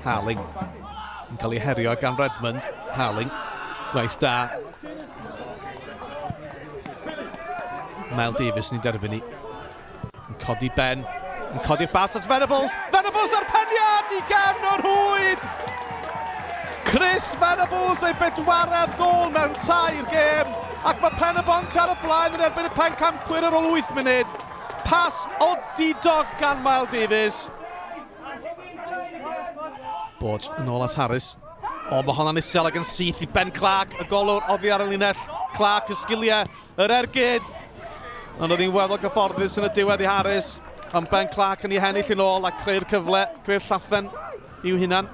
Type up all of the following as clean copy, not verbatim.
Harling yn cael ei herio gan Redmond. Harling, gwaith da. Mel Davies yn ei derbyn ni. Yn codi Ben, yn codi'r bas at Venables. Venables ar peniad i gefn o'r hwyd! Chris Venables ei bedwaredd gol mewn tair gêm. Ac mae Pen-y-bont ar y blaen yn erbyn y pencampwyr ar ôl 8 munud. Pas odidog gan Mel Davies. Borge yn ôl at Harris. O, mae hwnna'n isel ac yn syth i Ben Clark, y golwr oddi ar y linell. Clark y sgiliau, yr ergyd. Ond oedd hi'n weddol gyfforddus yn y diwedd i Harris. Ond Ben Clark yn ei hennill yn ôl a creu'r cyfle, creu'r llathen i'w hunan.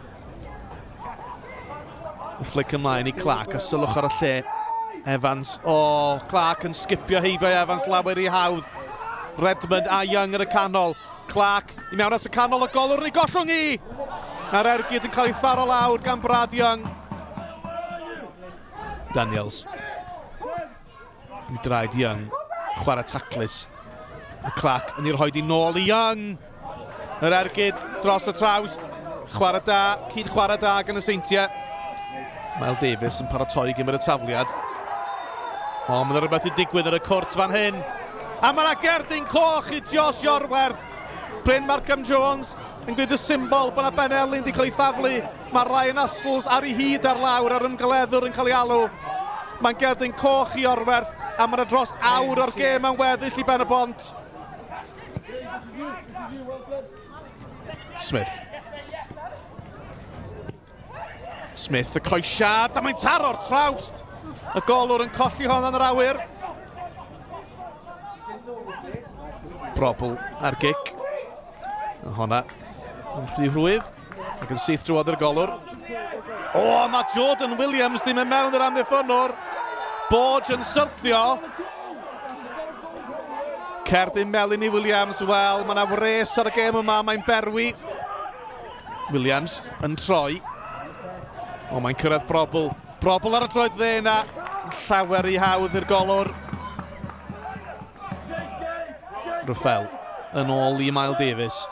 Y flic ymlaen i Clark a sylwch ar y lle. Evans, o, Clark yn sgipio heibio Evans lawer i hawdd. Redmond a Young yn y canol. Clark i mewn at y canol, y golwr yn ei gollwng i. A'r ergyd yn cael ei tharo lawr gan Brad Young. Daniels. I draed Young. Chwarae taclus. A Clark yn ei rhoi di nôl i Young. Yr ergyd dros y trawst. Chwarae da, cyd chwarae da gan y Seintiau. Mel Davies yn paratoi gymryd y tafliad. O, mae'n rhywbeth i digwydd yn y cwrt fan hyn. A mae'na gerdyn coch i Josh Iorwerth. Bryn Markham Jones yn gwneud y symbol bod yna Ben Elin wedi cael ei thaflu. Mae Ryan Asles ar ei hyd ar lawr ar ymgyleddwr yn cael ei alw. Mae'n gerdyn coch i Iorwerth a mae yna dros awr o'r gêm yn weddill i Pen-y-bont. Smith. Smith y croesiad a mae'n taro'r trawst. Y golwr yn colli hon yn yr awyr. Brobl ar gic. Honna yn rhy rwydd ac yn syth drwodd i'r golwr. O, mae Jordan Williams ddim yn mewn yr amddiffynwr. Borge yn syrthio. Cerdyn Melanie Williams, wel, mae yna wres ar y gêm yma, mae'n berwi. Williams yn troi. O, mae'n cyrraedd Brobl. Brobl ar y droed dde yna. Llawer i hawdd i'r golwr. Ruffel yn ôl i Mel Davies.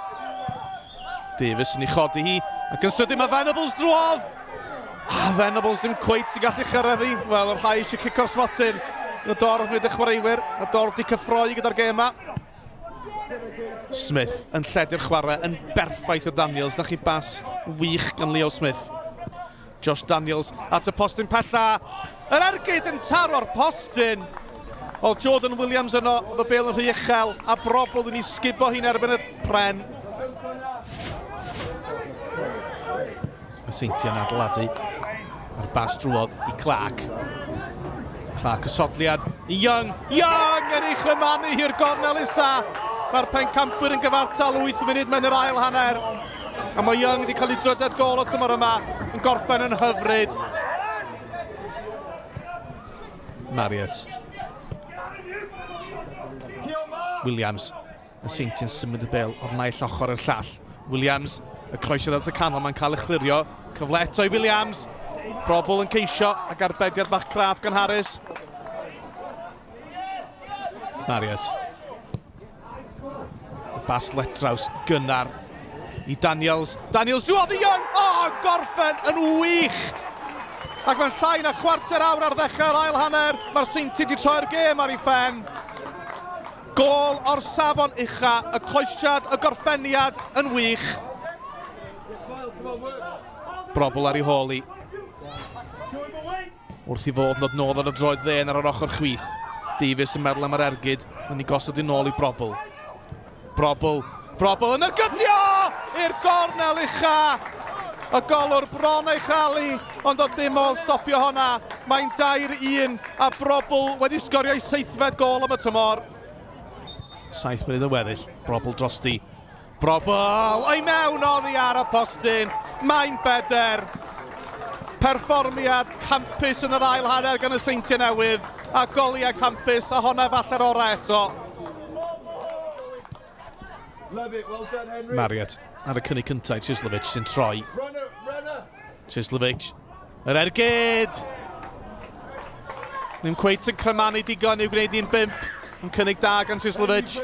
Davies yn ei chodi hi ac yn sydyn mae Venables drwodd. Venables ddim cweit i gallu chyrraedd hi. Wel, yr rhai eisiau cico'r smotyn. Y dorf nid y chwaraewyr. Y dorf di cyffroi gyda'r gêm yma. Smith yn lledu'r chwarae yn berffaith o Daniels. Na chi bas wych gan Leo Smith. Josh Daniels at y postyn pella. Yr ergyd yn taro'r postyn. O, Jordan Williams yno, oedd y bêl yn rhy uchel, a Brobl yn ei sgibo hi'n erbyn y pren. Y Seintiau'n adeiladu ar bas drwodd i Clark. Clark y sodliad i Young. Young yn ei chrymanu i'r gornel isa. Mae'r pencampwyr yn gyfartal 8 munud mewn yr ail hanner. A mae Young wedi cael ei drydedd gol o tymor yma yn gorffen yn hyfryd. Marriott. Williams. Y Seintiau'n symud y bêl o'r naill ochr i'r llall. Williams, y croesiad at y canol, mae'n cael ei chlirio. Cyfle eto i Williams. Brobl yn ceisio ac arbediad bach craff gan Harris. Marriott. Y bas letraws gynnar i Daniels. Daniels drwodd i Young. O, gorffen yn wych. Ac mae'n llai na chwarter awr ar ddechrau'r ail hanner. Mae'r Seintiau wedi troi'r gêm ar ei phen. Gol o'r safon ucha, y croesiad, y gorffeniad yn wych. Brobl ar ei hôl i. Wrth i fod nod nodd ar y droed dden ar yr ochr chwith. Davies yn meddwl am yr ergyd, yn ei gosod i nôl i Brobl. Brobl yn ergydio! I'r gornel ucha! Y golwr bron ei chalu, ond oedd dim modd stopio honna. Mae'n 2-1 a Brobl wedi sgorio ei 7fed gol am y tymor. 7 munud yn weddill, Brobl drosti. Brobl o'i mewn oddi ar y postyn. Mae'n beder. Perfformiad campus yn yr ail hanner gan y Seintiau Newydd. A goliau campus, a honna falle'r orau eto. Marriott ar y cynnig cyntaf, Chislovic sy'n troi. Chislovic, yr ergyd! Ddim cweit yn cremanu digon i'w gwneud i'n 5. Yn cynnig da gan Chislovic.